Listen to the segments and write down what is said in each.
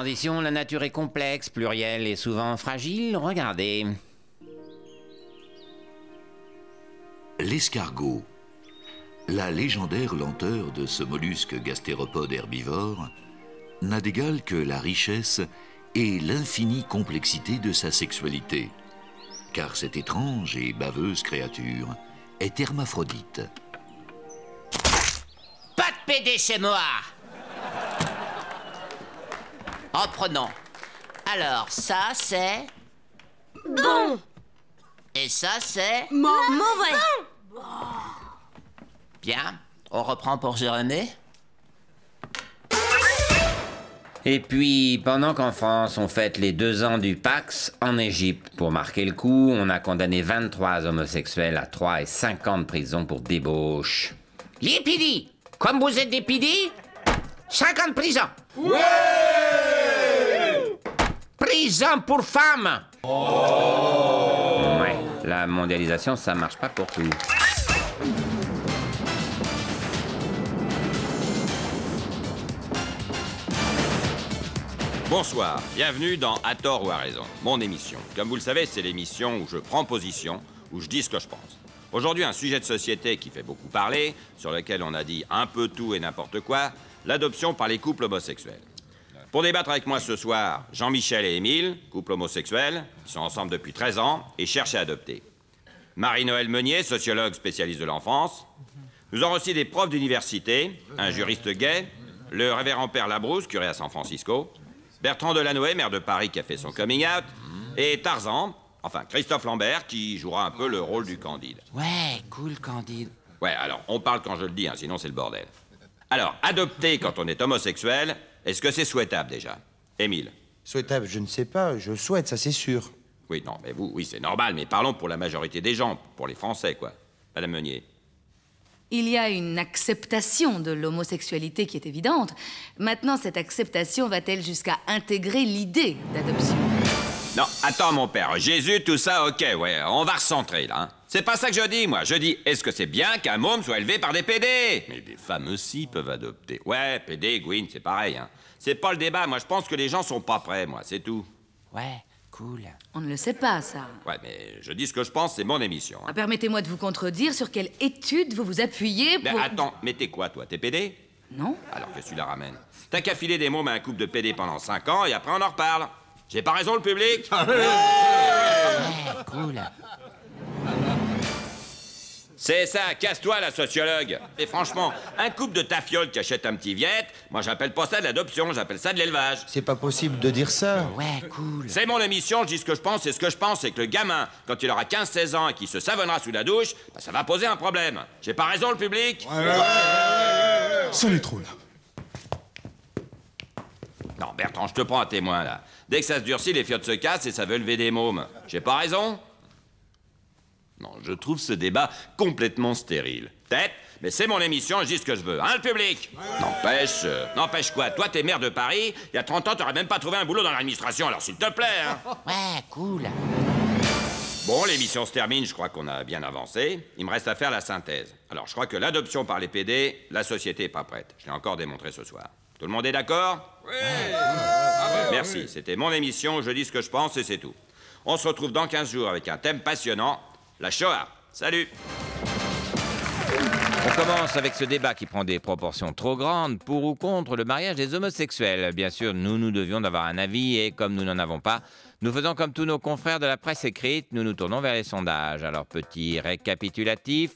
transition, la nature est complexe, plurielle et souvent fragile. Regardez. L'escargot. La légendaire lenteur de ce mollusque gastéropode herbivore n'a d'égal que la richesse et l'infinie complexité de sa sexualité, car cette étrange et baveuse créature est hermaphrodite. Pas de PD chez moi. Reprenons. Alors, ça, c'est... Bon. Et ça, c'est... Mauvais. Bien. On reprend pour Jérémie. Et puis, pendant qu'en France, on fête les 2 ans du Pax, en Égypte, pour marquer le coup, on a condamné 23 homosexuels à 3 et 5 ans de prison pour débauche. Les PD, comme vous êtes des PD, 5 ans de prison. Ouais! Prison pour femmes. Oh! Ouais, la mondialisation, ça marche pas pour tout. Bonsoir, bienvenue dans À tort ou à raison, mon émission. Comme vous le savez, c'est l'émission où je prends position, où je dis ce que je pense. Aujourd'hui, un sujet de société qui fait beaucoup parler, sur lequel on a dit un peu tout et n'importe quoi, l'adoption par les couples homosexuels. Pour débattre avec moi ce soir, Jean-Michel et Émile, couple homosexuel, qui sont ensemble depuis 13 ans et cherchent à adopter. Marie-Noëlle Meunier, sociologue spécialiste de l'enfance. Nous avons aussi des profs d'université, un juriste gay, le révérend père Labrousse, curé à San Francisco, Bertrand Delanoë, maire de Paris, qui a fait son coming out, et Tarzan, enfin Christophe Lambert, qui jouera un peu le rôle du Candide. Ouais, cool, Candide. Ouais, alors, on parle quand je le dis, hein, sinon c'est le bordel. Alors, adopter quand on est homosexuel, est-ce que c'est souhaitable déjà? Émile? Souhaitable, je ne sais pas. Je souhaite, ça c'est sûr. Oui, non, mais vous, oui, c'est normal, mais parlons pour la majorité des gens, pour les Français, quoi. Madame Meunier? Il y a une acceptation de l'homosexualité qui est évidente. Maintenant, cette acceptation va-t-elle jusqu'à intégrer l'idée d'adoption? Non, attends, mon père. Jésus, tout ça, ok, ouais, on va recentrer, là. Hein. C'est pas ça que je dis, moi. Je dis, est-ce que c'est bien qu'un môme soit élevé par des PD? Mais des femmes aussi peuvent adopter. Ouais, PD, Gwyn, c'est pareil, hein. C'est pas le débat. Moi, je pense que les gens sont pas prêts, moi, c'est tout. Ouais, cool. On ne le sait pas, ça. Ouais, mais je dis ce que je pense, c'est mon émission. Hein. Ah, permettez-moi de vous contredire. Sur quelle étude vous vous appuyez pour... Mais attends, mais t'es quoi, toi? T'es PD? Non. Alors que tu la ramènes. T'as qu'à filer des mômes à un couple de PD pendant 5 ans et après on en reparle. J'ai pas raison, le public? Ouais, cool. C'est ça, casse-toi, la sociologue. Et franchement, un couple de tafioles qui achète un petit viette, moi j'appelle pas ça de l'adoption, j'appelle ça de l'élevage. C'est pas possible de dire ça. Ouais, cool. C'est mon émission, je dis ce que je pense, et ce que je pense, c'est que le gamin, quand il aura 15-16 ans et qu'il se savonnera sous la douche, bah, ça va poser un problème. J'ai pas raison, le public? Ça l'est trop, là. Non, Bertrand, je te prends à témoin, là. Dès que ça se durcit, les fiottes se cassent et ça veut lever des mômes. J'ai pas raison? Non, je trouve ce débat complètement stérile. Peut-être, mais c'est mon émission, je dis ce que je veux. Hein, le public? N'empêche quoi? Toi, t'es maire de Paris, il y a 30 ans, t'aurais même pas trouvé un boulot dans l'administration, alors s'il te plaît, hein. Ouais, cool. Bon, l'émission se termine, je crois qu'on a bien avancé. Il me reste à faire la synthèse. Alors, je crois que l'adoption par les PD, la société est pas prête. Je l'ai encore démontré ce soir. Tout le monde est d'accord? Oui. Merci, c'était mon émission, je dis ce que je pense et c'est tout. On se retrouve dans 15 jours avec un thème passionnant, la Shoah. Salut! On commence avec ce débat qui prend des proportions trop grandes pour ou contre le mariage des homosexuels. Bien sûr, nous devions d'avoir un avis et comme nous n'en avons pas, nous faisons comme tous nos confrères de la presse écrite, nous nous tournons vers les sondages. Alors, petit récapitulatif.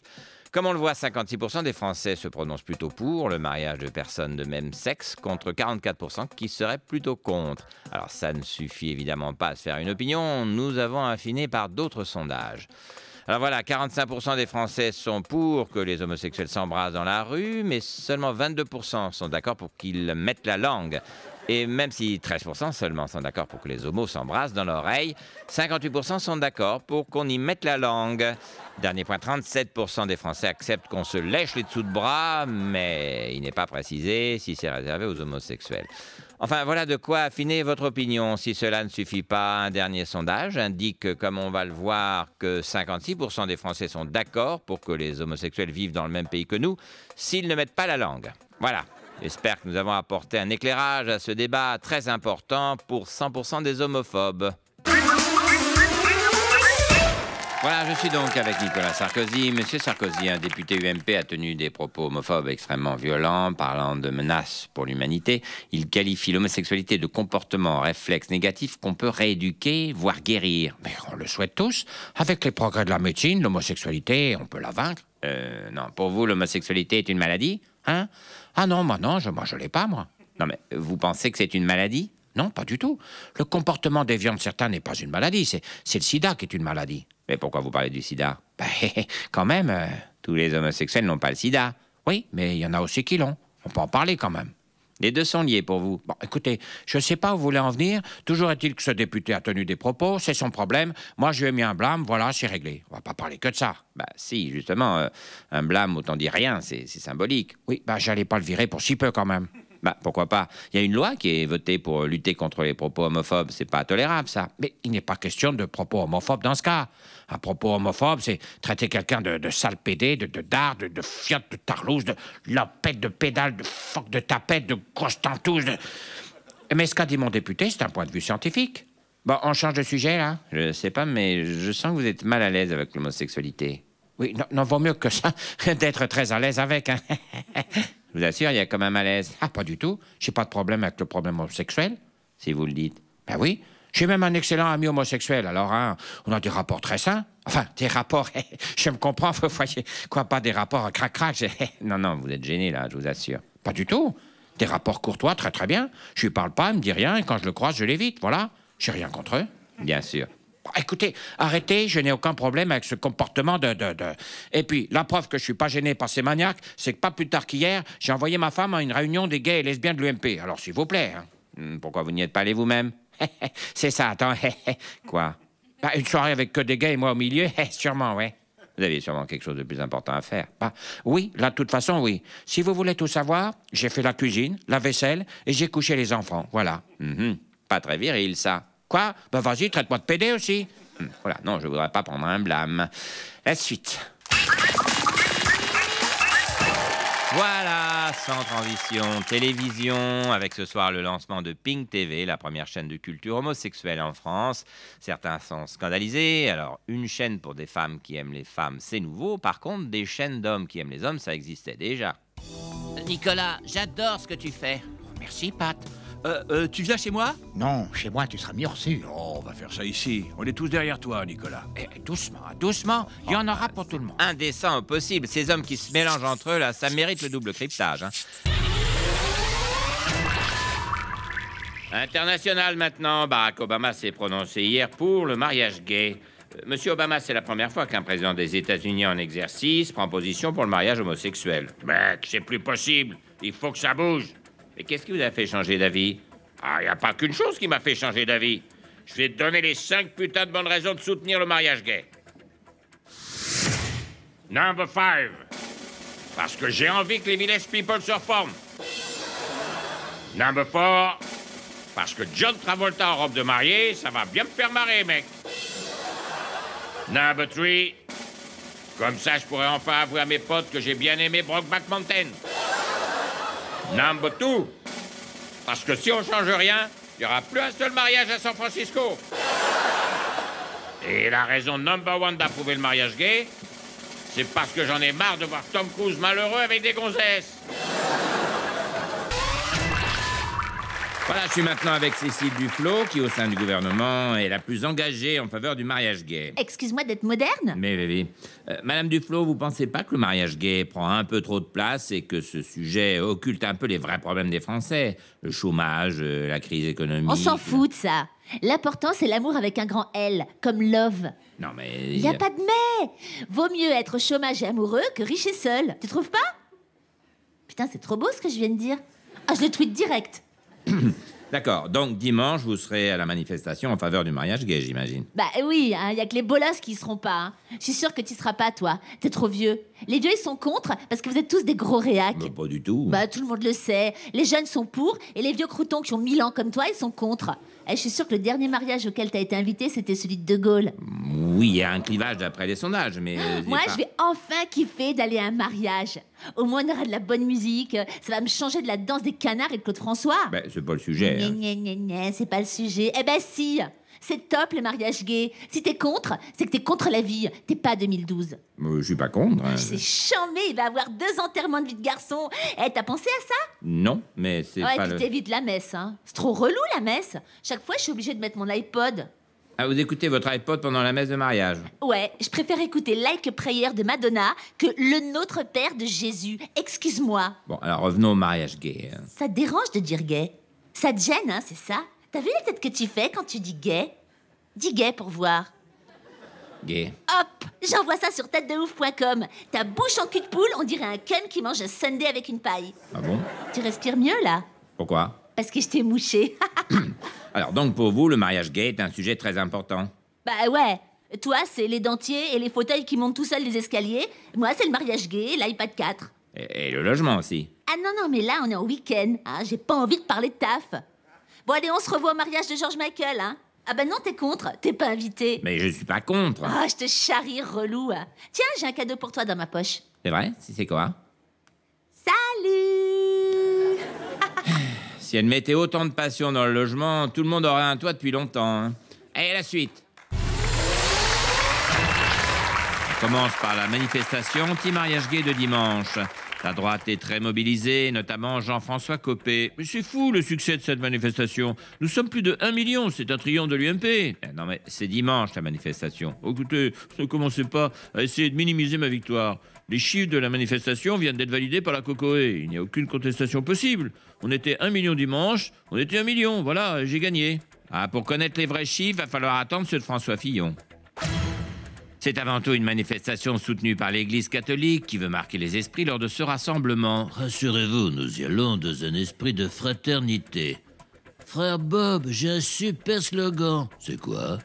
Comme on le voit, 56% des Français se prononcent plutôt pour le mariage de personnes de même sexe, contre 44% qui seraient plutôt contre. Alors ça ne suffit évidemment pas à se faire une opinion, nous avons affiné par d'autres sondages. Alors voilà, 45% des Français sont pour que les homosexuels s'embrassent dans la rue, mais seulement 22% sont d'accord pour qu'ils mettent la langue. Et même si 13% seulement sont d'accord pour que les homos s'embrassent dans l'oreille, 58% sont d'accord pour qu'on y mette la langue. Dernier point, 37% des Français acceptent qu'on se lèche les dessous de bras, mais il n'est pas précisé si c'est réservé aux homosexuels. Enfin, voilà de quoi affiner votre opinion. Si cela ne suffit pas, un dernier sondage indique, comme on va le voir, que 56% des Français sont d'accord pour que les homosexuels vivent dans le même pays que nous, s'ils ne mettent pas la langue. Voilà. J'espère que nous avons apporté un éclairage à ce débat très important pour 100% des homophobes. Voilà, je suis donc avec Nicolas Sarkozy. Monsieur Sarkozy, un député UMP, a tenu des propos homophobes extrêmement violents, parlant de menaces pour l'humanité. Il qualifie l'homosexualité de comportement réflexe négatif qu'on peut rééduquer, voire guérir. Mais on le souhaite tous. Avec les progrès de la médecine, l'homosexualité, on peut la vaincre. Non, pour vous, l'homosexualité est une maladie, hein? Ah non, moi je l'ai pas, moi. Non, mais vous pensez que c'est une maladie? Non, pas du tout. Le comportement déviant de certains n'est pas une maladie, c'est le sida qui est une maladie. Mais pourquoi vous parlez du sida? Ben, quand même, tous les homosexuels n'ont pas le sida. Oui, mais il y en a aussi qui l'ont. On peut en parler quand même. Les deux sont liés pour vous. Bon, écoutez, je ne sais pas où vous voulez en venir. Toujours est-il que ce député a tenu des propos, c'est son problème. Moi, je lui ai mis un blâme, voilà, c'est réglé. On va pas parler que de ça. Bah si, justement, un blâme, autant dire rien, c'est symbolique. Oui, bah j'allais pas le virer pour si peu quand même. Bah, pourquoi pas? Il y a une loi qui est votée pour lutter contre les propos homophobes. C'est pas tolérable, ça. Mais il n'est pas question de propos homophobes dans ce cas. Un propos homophobe, c'est traiter quelqu'un de sale pédé, de dard, de fiotte, de tarlouse, de lopette, de pédale, de phoque, de tapette, de grosse tantouze. Mais ce qu'a dit mon député, c'est un point de vue scientifique. Bon, on change de sujet, là? Je sais pas, mais je sens que vous êtes mal à l'aise avec l'homosexualité. Oui, non, vaut mieux que ça d'être très à l'aise avec, hein. Je vous assure, il y a quand même un malaise. Ah, pas du tout. J'ai pas de problème avec le problème homosexuel, si vous le dites. Ben oui, j'ai même un excellent ami homosexuel. Alors, hein, on a des rapports très sains. Enfin, des rapports, je me comprends, vous voyez. Quoi, pas des rapports crac-crac. Non, vous êtes gêné, là, je vous assure. Pas du tout. Des rapports courtois, très très bien. Je lui parle pas, il me dit rien, et quand je le croise, je l'évite, voilà. J'ai rien contre eux. Bien sûr. Écoutez, arrêtez, je n'ai aucun problème avec ce comportement Et puis, la preuve que je suis pas gêné par ces maniaques, c'est que pas plus tard qu'hier, j'ai envoyé ma femme à une réunion des gays et lesbiennes de l'UMP. Alors, s'il vous plaît, hein. Pourquoi vous n'y êtes pas allé vous-même? C'est ça, attends, quoi? Bah, une soirée avec que des gays et moi au milieu? Sûrement, ouais. Vous aviez sûrement quelque chose de plus important à faire. Bah, oui, là, de toute façon, oui. Si vous voulez tout savoir, j'ai fait la cuisine, la vaisselle et j'ai couché les enfants, voilà. Pas très viril, ça. Quoi? Ben vas-y, traite-moi de pédé aussi. Voilà, non, je voudrais pas prendre un blâme. La suite. Voilà, sans transition, télévision, avec ce soir le lancement de Pink TV, la première chaîne de culture homosexuelle en France. Certains sont scandalisés. Alors, une chaîne pour des femmes qui aiment les femmes, c'est nouveau. Par contre, des chaînes d'hommes qui aiment les hommes, ça existait déjà. Nicolas, j'adore ce que tu fais. Merci, Pat. Tu viens chez moi? Non, chez moi, tu seras mieux reçu. Non, on va faire ça ici. On est tous derrière toi, Nicolas. Doucement, doucement. Il y en aura pour tout le monde. Indécent au possible. Ces hommes qui se mélangent entre eux, là, ça mérite le double cryptage. Hein. International maintenant. Barack Obama s'est prononcé hier pour le mariage gay. Monsieur Obama, c'est la première fois qu'un président des États-Unis en exercice prend position pour le mariage homosexuel. Mec, c'est plus possible. Il faut que ça bouge. Mais qu'est-ce qui vous a fait changer d'avis? Ah, il n'y a pas qu'une chose qui m'a fait changer d'avis. Je vais te donner les 5 putains de bonnes raisons de soutenir le mariage gay. Number 5. Parce que j'ai envie que les village people se reforment. Number 4. Parce que John Travolta en robe de mariée, ça va bien me faire marrer, mec. Number 3. Comme ça, je pourrais enfin avouer à mes potes que j'ai bien aimé Brokeback Mountain. Number 2. Parce que si on change rien, il n'y aura plus un seul mariage à San Francisco. Et la raison number 1 d'approuver le mariage gay, c'est parce que j'en ai marre de voir Tom Cruise malheureux avec des gonzesses. Voilà, je suis maintenant avec Cécile Duflot, qui au sein du gouvernement est la plus engagée en faveur du mariage gay. Excuse-moi d'être moderne? Mais oui. Madame Duflot, vous pensez pas que le mariage gay prend un peu trop de place et que ce sujet occulte un peu les vrais problèmes des Français? Le chômage, la crise économique... On s'en fout de ça. L'important, c'est l'amour avec un grand L, comme love. Non, mais... Il n'y a pas de mais. Vaut mieux être chômage et amoureux que riche et seul. Tu trouves pas? Putain, c'est trop beau ce que je viens de dire. Ah, je le tweet direct. D'accord, donc dimanche, vous serez à la manifestation en faveur du mariage gay, j'imagine. Bah oui, il y a que les bolosses qui y seront pas. Hein. Je suis sûre que tu seras pas, toi. T'es trop vieux. Les vieux, ils sont contre parce que vous êtes tous des gros réacs. Bah, pas du tout. Bah tout le monde le sait. Les jeunes sont pour et les vieux croutons qui ont 1000 ans comme toi, ils sont contre. Je suis sûre que le dernier mariage auquel t'as été invité, c'était celui de De Gaulle. Oui, il y a un clivage d'après les sondages, mais... Moi, je vais enfin kiffer d'aller à un mariage. Au moins, on aura de la bonne musique. Ça va me changer de la danse des canards et de Claude François. Ben, c'est pas le sujet. Gna, Hein. gna, gna, gna, c'est pas le sujet. Eh ben si, c'est top les mariages gays. Si t'es contre, c'est que t'es contre la vie. T'es pas 2012. Je suis pas contre. Hein. C'est chambé, il va avoir 2 enterrements de vie de garçon. Eh, t'as pensé à ça? Non, mais c'est Ouais, pas puis le... t'évites la messe, hein. C'est trop relou la messe. Chaque fois, je suis obligée de mettre mon iPod. Ah, vous écoutez votre iPod pendant la messe de mariage? Ouais, je préfère écouter Like a Prayer de Madonna que Le Notre Père de Jésus. Excuse-moi. Bon, alors revenons au mariage gay. Hein. Ça te dérange de dire gay? Ça te gêne, hein, c'est ça? T'as vu la tête que tu fais quand tu dis gay? Dis gay pour voir. Gay. Hop, j'envoie ça sur têtedeouf.com. Ta bouche en cul de poule, on dirait un Ken qui mange un sundae avec une paille. Ah bon? Tu respires mieux, là? Pourquoi? Parce que je t'ai mouché. Alors donc pour vous, le mariage gay est un sujet très important. Bah ouais. Toi, c'est les dentiers et les fauteuils qui montent tout seuls les escaliers. Moi, c'est le mariage gay, l'iPad 4. Et le logement aussi. Ah non, non, mais là, on est en week-end. Hein, j'ai pas envie de parler de taf. Bon, allez, on se revoit au mariage de George Michael, hein. Ah bah non, t'es contre, t'es pas invité. Mais je suis pas contre. Ah, je te charrie, relou. Hein. Tiens, j'ai un cadeau pour toi dans ma poche. C'est vrai? C'est quoi? Salut. Si elle mettait autant de passion dans le logement, tout le monde aurait un toit depuis longtemps. Hein. Allez, la suite. On commence par la manifestation anti-mariage gay de dimanche. La droite est très mobilisée, notamment Jean-François Copé. Mais c'est fou le succès de cette manifestation. Nous sommes plus de 1 million, c'est un triomphe de l'UMP. Non mais c'est dimanche la manifestation. Oh, écoutez, ne commencez pas à essayer de minimiser ma victoire. Les chiffres de la manifestation viennent d'être validés par la COCOE. Il n'y a aucune contestation possible. On était 1 million dimanche, on était 1 million, voilà, j'ai gagné. Ah, pour connaître les vrais chiffres, va falloir attendre ceux de François Fillon. C'est avant tout une manifestation soutenue par l'Église catholique qui veut marquer les esprits lors de ce rassemblement. Rassurez-vous, nous y allons dans un esprit de fraternité. Frère Bob, j'ai un super slogan. C'est quoi?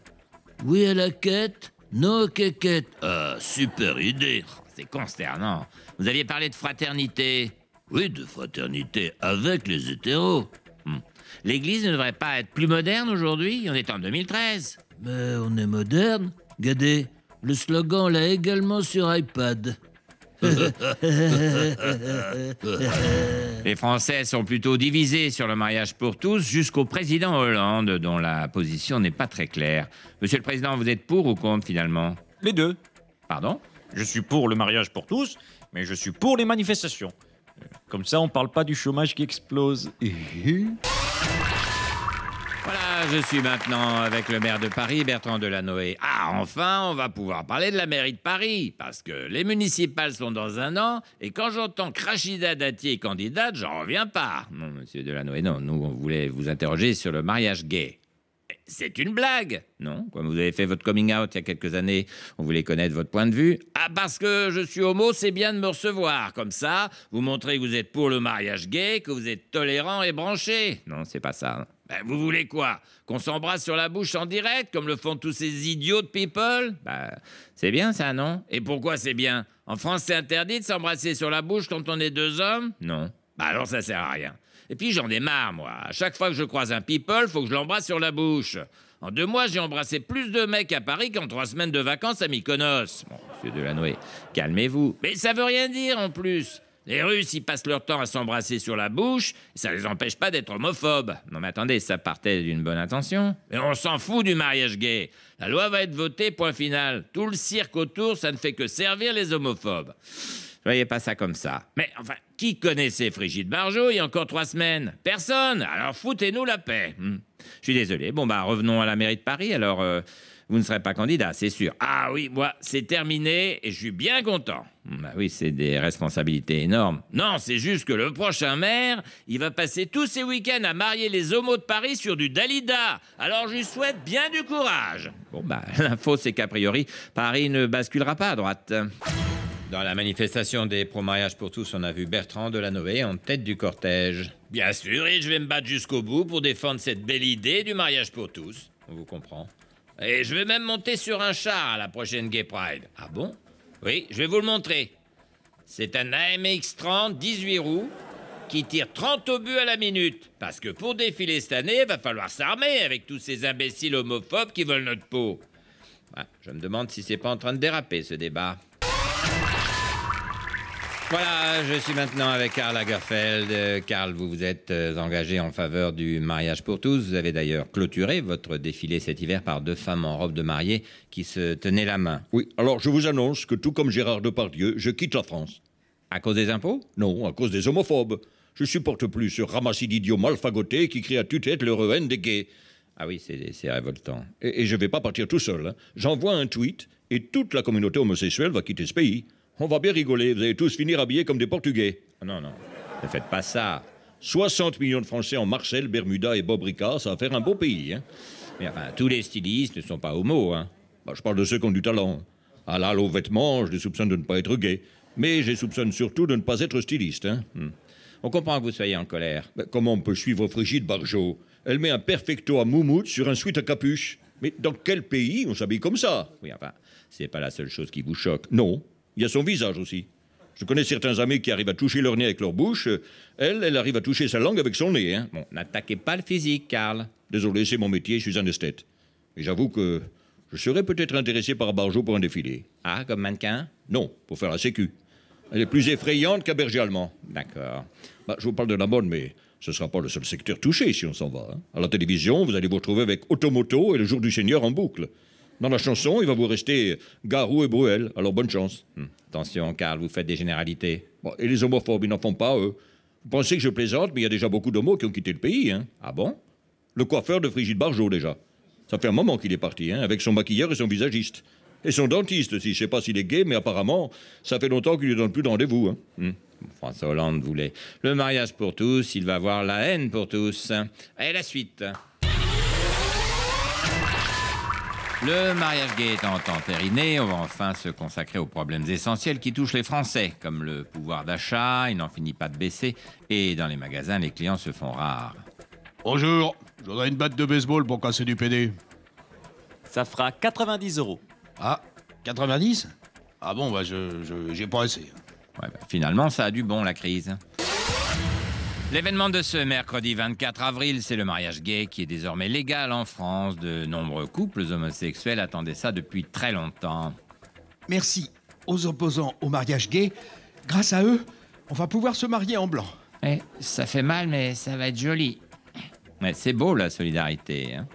Oui à la quête, non aux quéquettes. Ah, super idée. C'est consternant. Vous aviez parlé de fraternité. Oui, de fraternité avec les hétéros. L'Église ne devrait pas être plus moderne aujourd'hui? On est en 2013. Mais on est moderne. Regardez, le slogan l'a également sur iPad. Les Français sont plutôt divisés sur le mariage pour tous jusqu'au président Hollande, dont la position n'est pas très claire. Monsieur le Président, vous êtes pour ou contre finalement? Les deux. Pardon? Je suis pour le mariage pour tous, mais je suis pour les manifestations. Comme ça, on parle pas du chômage qui explose. Voilà, je suis maintenant avec le maire de Paris, Bertrand Delanoë. Ah, enfin, on va pouvoir parler de la mairie de Paris, parce que les municipales sont dans 1 an, et quand j'entends que Rachida Dati est candidate, j'en reviens pas. Non, monsieur Delanoë, non, nous, on voulait vous interroger sur le mariage gay. C'est une blague, non? Comme vous avez fait votre coming out il y a quelques années, on voulait connaître votre point de vue. Ah, parce que je suis homo, c'est bien de me recevoir. Comme ça, vous montrez que vous êtes pour le mariage gay, que vous êtes tolérant et branché. Non, c'est pas ça. Ben, vous voulez quoi? Qu'on s'embrasse sur la bouche en direct, comme le font tous ces idiots de people? Ben, c'est bien ça, non? Et pourquoi c'est bien? En France, c'est interdit de s'embrasser sur la bouche quand on est 2 hommes? Non. Ben alors ça sert à rien. Et puis j'en ai marre, moi. À chaque fois que je croise un people, faut que je l'embrasse sur la bouche. En 2 mois, j'ai embrassé plus de mecs à Paris qu'en 3 semaines de vacances à Mykonos. Bon, monsieur Delanoë, calmez-vous. Mais ça veut rien dire, en plus. Les Russes, ils passent leur temps à s'embrasser sur la bouche, et ça les empêche pas d'être homophobes. Non mais attendez, ça partait d'une bonne intention. Mais on s'en fout du mariage gay. La loi va être votée, point final. Tout le cirque autour, ça ne fait que servir les homophobes. Voyez pas ça comme ça. Mais enfin, qui connaissait Brigitte Bardot il y a encore 3 semaines? Personne. Alors foutez-nous la paix. Je suis désolé. Bon bah revenons à la mairie de Paris. Alors vous ne serez pas candidat, c'est sûr. Ah oui, moi c'est terminé et je suis bien content. Bah oui, c'est des responsabilités énormes. Non, c'est juste que le prochain maire, il va passer tous ses week-ends à marier les homos de Paris sur du Dalida. Alors je lui souhaite bien du courage. Bon bah l'info c'est qu'a priori Paris ne basculera pas à droite. Dans la manifestation des pro-mariage pour tous, on a vu Bertrand Delanoë en tête du cortège. Bien sûr, et je vais me battre jusqu'au bout pour défendre cette belle idée du mariage pour tous. On vous comprend. Et je vais même monter sur un char à la prochaine Gay Pride. Ah bon? Oui, je vais vous le montrer. C'est un AMX 30, 18 roues. qui tire 30 obus à la minute. Parce que pour défiler cette année, va falloir s'armer avec tous ces imbéciles homophobes qui veulent notre peau. Ah, je me demande si c'est pas en train de déraper, ce débat. Voilà, je suis maintenant avec Karl Lagerfeld. Karl, vous vous êtes engagé en faveur du mariage pour tous. Vous avez d'ailleurs clôturé votre défilé cet hiver par 2 femmes en robe de mariée qui se tenaient la main. Oui, alors je vous annonce que tout comme Gérard Depardieu, je quitte la France. À cause des impôts? Non, à cause des homophobes. Je supporte plus ce ramassis d'idiots mal fagotés qui crient à tue-tête leur haine des gays. Ah oui, c'est révoltant. Et je vais pas partir tout seul. Hein. J'envoie un tweet et toute la communauté homosexuelle va quitter ce pays. On va bien rigoler, vous allez tous finir habillés comme des Portugais. Non, ne faites pas ça. 60 millions de Français en Marcel, Bermuda et Bob Ricard, ça va faire un beau pays. Hein. Mais enfin, tous les stylistes ne sont pas homos, hein. Bah, je parle de ceux qui ont du talent. À l'âle aux vêtements, je les soupçonne de ne pas être gays. Mais je les soupçonne surtout de ne pas être stylistes. Hein. On comprend que vous soyez en colère. Mais comment on peut suivre Brigitte Bardot? Elle met un perfecto à moumoute sur un sweat à capuche. Mais dans quel pays on s'habille comme ça? Oui, enfin, c'est pas la seule chose qui vous choque. Non. Il y a son visage aussi. Je connais certains amis qui arrivent à toucher leur nez avec leur bouche. Elle arrive à toucher sa langue avec son nez. Hein. Bon, n'attaquez pas le physique, Karl. Désolé, c'est mon métier, je suis un esthète. Et j'avoue que je serais peut-être intéressé par Bardot pour un défilé. Ah, comme mannequin? Non, pour faire la sécu. Elle est plus effrayante qu'un berger allemand. D'accord. Bah, je vous parle de la mode, mais ce ne sera pas le seul secteur touché si on s'en va. Hein. À la télévision, vous allez vous retrouver avec Automoto et Le Jour du Seigneur en boucle. Dans la chanson, il va vous rester Garou et Bruel, alors bonne chance. Attention, Karl, vous faites des généralités. Bon, et les homophobes, ils n'en font pas, eux. Vous pensez que je plaisante, mais il y a déjà beaucoup d'homos qui ont quitté le pays. Hein. Ah bon? Le coiffeur de Brigitte Bardot, déjà. Ça fait un moment qu'il est parti, hein, avec son maquilleur et son visagiste. Et son dentiste aussi, je sais pas s'il est gay, mais apparemment, ça fait longtemps qu'il lui donne plus de rendez-vous. Hein. François Hollande voulait le mariage pour tous, il va avoir la haine pour tous. Et la suite. Le mariage gay étant entériné, on va enfin se consacrer aux problèmes essentiels qui touchent les Français, comme le pouvoir d'achat, il n'en finit pas de baisser, et dans les magasins, les clients se font rares. Bonjour, je voudrais une batte de baseball pour casser du PD. Ça fera 90 €. Ah, 90? Ah bon, bah j'ai pas assez. Ouais, bah, finalement, ça a du bon, la crise. L'événement de ce mercredi 24 avril, c'est le mariage gay qui est désormais légal en France. De nombreux couples homosexuels attendaient ça depuis très longtemps. Merci aux opposants au mariage gay. Grâce à eux, on va pouvoir se marier en blanc. Ça fait mal, mais ça va être joli. Ouais, c'est beau, la solidarité. Hein.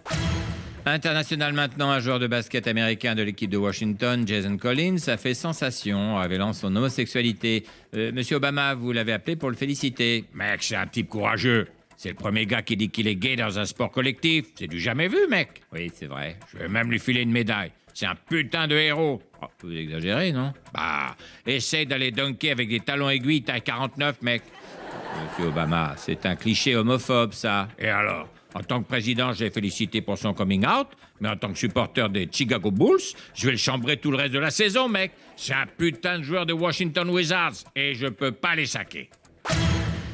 International maintenant, un joueur de basket américain de l'équipe de Washington, Jason Collins, a fait sensation en révélant son homosexualité. Monsieur Obama, vous l'avez appelé pour le féliciter. Mec, c'est un type courageux. C'est le premier gars qui dit qu'il est gay dans un sport collectif. C'est du jamais vu, mec. Oui, c'est vrai. Je vais même lui filer une médaille. C'est un putain de héros. Oh, vous exagérez, non? Bah, essaye d'aller dunker avec des talons aiguilles taille 49, mec. Monsieur Obama, c'est un cliché homophobe, ça. Et alors? En tant que président, je l'ai félicité pour son coming out, mais en tant que supporter des Chicago Bulls, je vais le chambrer tout le reste de la saison, mec. C'est un putain de joueur de Washington Wizards, et je peux pas les saquer.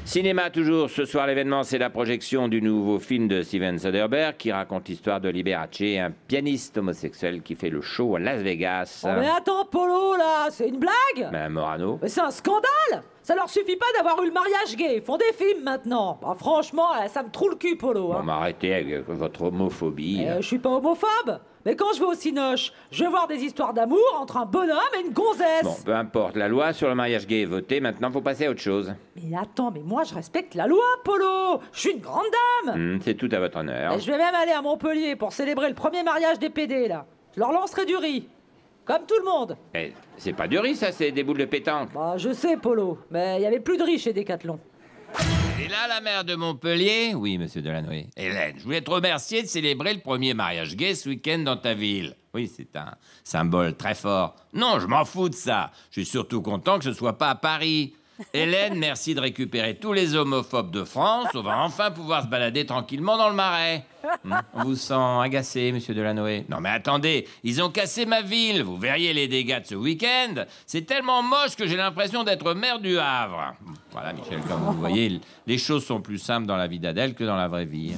Cinéma toujours, ce soir l'événement c'est la projection du nouveau film de Steven Soderbergh qui raconte l'histoire de Liberace, un pianiste homosexuel qui fait le show à Las Vegas. Oh mais attends Polo là, c'est une blague? Ben Morano. Mais c'est un scandale! Ça leur suffit pas d'avoir eu le mariage gay, ils font des films maintenant. Bah, franchement, ça me troue le cul Polo. Hein. Bon, arrêtez avec votre homophobie. Je suis pas homophobe. Mais quand je vais au Cinoche, je vais voir des histoires d'amour entre un bonhomme et une gonzesse. Bon, peu importe, la loi sur le mariage gay est votée, maintenant faut passer à autre chose. Mais attends, mais moi je respecte la loi, Polo. Je suis une grande dame. C'est tout à votre honneur. Et je vais même aller à Montpellier pour célébrer le premier mariage des PD, là. Je leur lancerai du riz. Comme tout le monde. C'est pas du riz, ça, c'est des boules de pétanque. Bah, je sais, Polo, mais il y avait plus de riz chez Decathlon. Et là, la maire de Montpellier? Oui, monsieur Delanoë. Hélène, je voulais te remercier de célébrer le premier mariage gay ce week-end dans ta ville. Oui, c'est un symbole très fort. Non, je m'en fous de ça. Je suis surtout content que ce soit pas à Paris. Hélène, merci de récupérer tous les homophobes de France. On va enfin pouvoir se balader tranquillement dans le Marais. On vous sent agacé, monsieur Delanoë. Non mais attendez, ils ont cassé ma ville. Vous verriez les dégâts de ce week-end. C'est tellement moche que j'ai l'impression d'être maire du Havre. Voilà, Michel, comme vous voyez, les choses sont plus simples dans la vie d'Adèle que dans la vraie vie.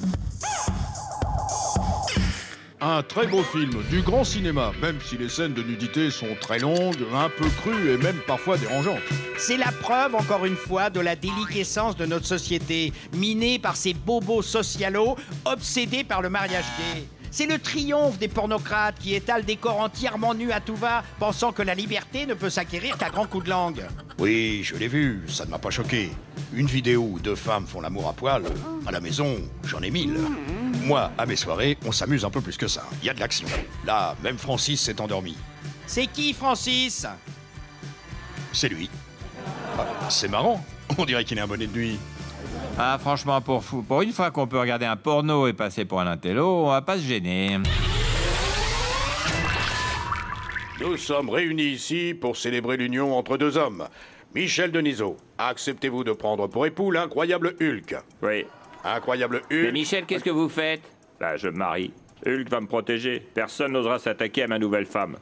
Un très beau film, du grand cinéma, même si les scènes de nudité sont très longues, un peu crues et même parfois dérangeantes. C'est la preuve, encore une fois, de la déliquescence de notre société, minée par ces bobos socialos obsédés par le mariage gay. C'est le triomphe des pornocrates qui étalent des corps entièrement nus à tout va, pensant que la liberté ne peut s'acquérir qu'à grands coups de langue. Oui, je l'ai vu, ça ne m'a pas choqué. Une vidéo où 2 femmes font l'amour à poil, à la maison, j'en ai 1000. Moi, à mes soirées, on s'amuse un peu plus que ça. Il y a de l'action. Là, même Francis s'est endormi. C'est qui, Francis? C'est lui. Ah, c'est marrant. On dirait qu'il est un bonnet de nuit. Ah, franchement, pour une fois qu'on peut regarder un porno et passer pour un intello, on va pas se gêner. Nous sommes réunis ici pour célébrer l'union entre 2 hommes. Michel Denisot, acceptez-vous de prendre pour époux l'incroyable Hulk? Oui. Incroyable Hulk. Mais Michel, qu'est-ce que vous faites? Là, je me marie. Hulk va me protéger. Personne n'osera s'attaquer à ma nouvelle femme.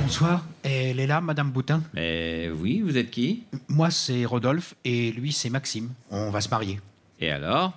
Bonsoir, elle est là, Madame Boutin? Mais oui, vous êtes qui? Moi, c'est Rodolphe, et lui, c'est Maxime. On va se marier. Et alors?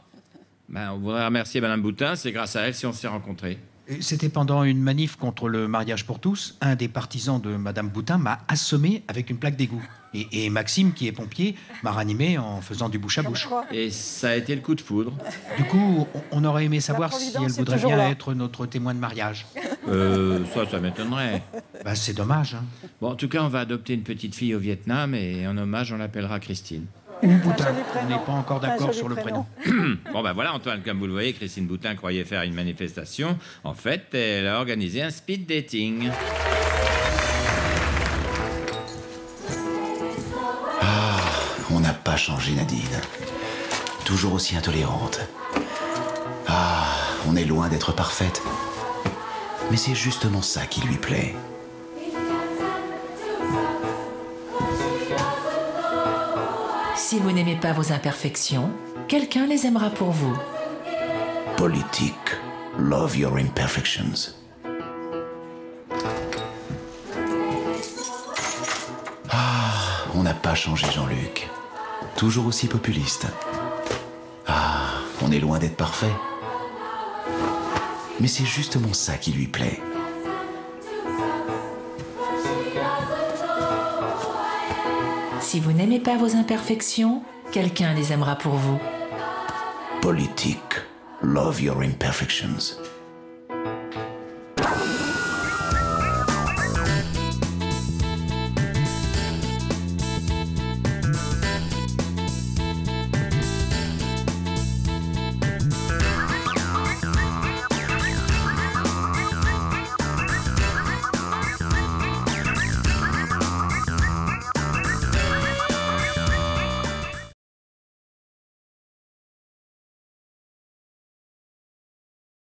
On voudrait remercier Madame Boutin, c'est grâce à elle si on s'est rencontrés. C'était pendant une manif contre le mariage pour tous. Un des partisans de Madame Boutin m'a assommé avec une plaque d'égout. Et Maxime, qui est pompier, m'a ranimé en faisant du bouche à bouche. Et ça a été le coup de foudre. Du coup, on aurait aimé savoir si elle voudrait bien être notre témoin de mariage. Ça m'étonnerait. Bah, c'est dommage, hein. Bon, en tout cas, on va adopter une petite fille au Vietnam et en hommage, on l'appellera Christine. Ou Boutin. On n'est pas encore d'accord sur le prénom. Bon, voilà, Antoine, comme vous le voyez, Christine Boutin croyait faire une manifestation. En fait, elle a organisé un speed dating. Ah, on n'a pas changé, Nadine. Toujours aussi intolérante. Ah, on est loin d'être parfaite. Mais c'est justement ça qui lui plaît. Si vous n'aimez pas vos imperfections, quelqu'un les aimera pour vous. Politique. Love your imperfections. Ah, on n'a pas changé, Jean-Luc. Toujours aussi populiste. Ah, on est loin d'être parfait. Mais c'est justement ça qui lui plaît. Si vous n'aimez pas vos imperfections, quelqu'un les aimera pour vous. Politique. Love your imperfections.